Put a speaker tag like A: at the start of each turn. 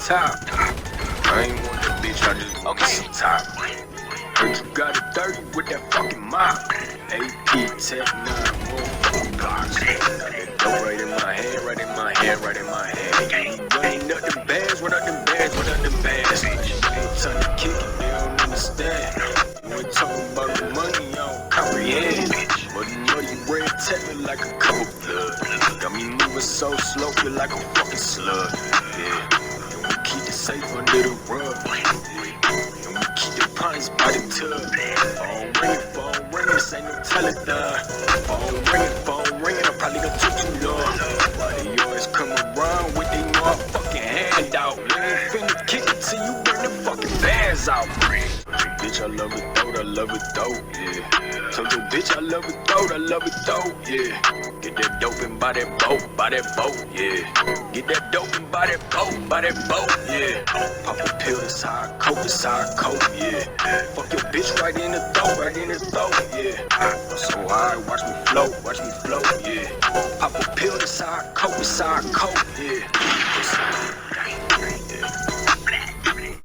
A: top. I ain't want that bitch, I just want some top. Heard you got it 30 with that fucking mop. AP Tech 9 motherfucking blocks. That dope right in my hand, right in my hand, right in my hand. You running up them bands, what up them bands, what up them bands? Ain't time to kick it, they don't understand. You ain't talking about the money, I don't comprehend. But you know you red techno like a cup of blood. Got me moving so slow, feel like a fucking slug. Yeah, and we keep it safe under the rug. And we keep the pints by the tub. Phone ringing, this ain't no telethon. Phone ringing, I'm probably gonna take too long. Why they always come around with they motherfucking hand out? We ain't finna kick it till you bring the fucking bands out. Bitch, I love it though, I love it though, yeah. Told your bitch I love it though, I love it though, yeah. Get that dope and buy that boat, yeah. Get that dope and buy that boat, yeah. Pop a pill, that's how I cope, yeah. Fuck your bitch right in the throat, yeah. I'm so high, watch me float, yeah. Pop a pill, that's how I cope, yeah.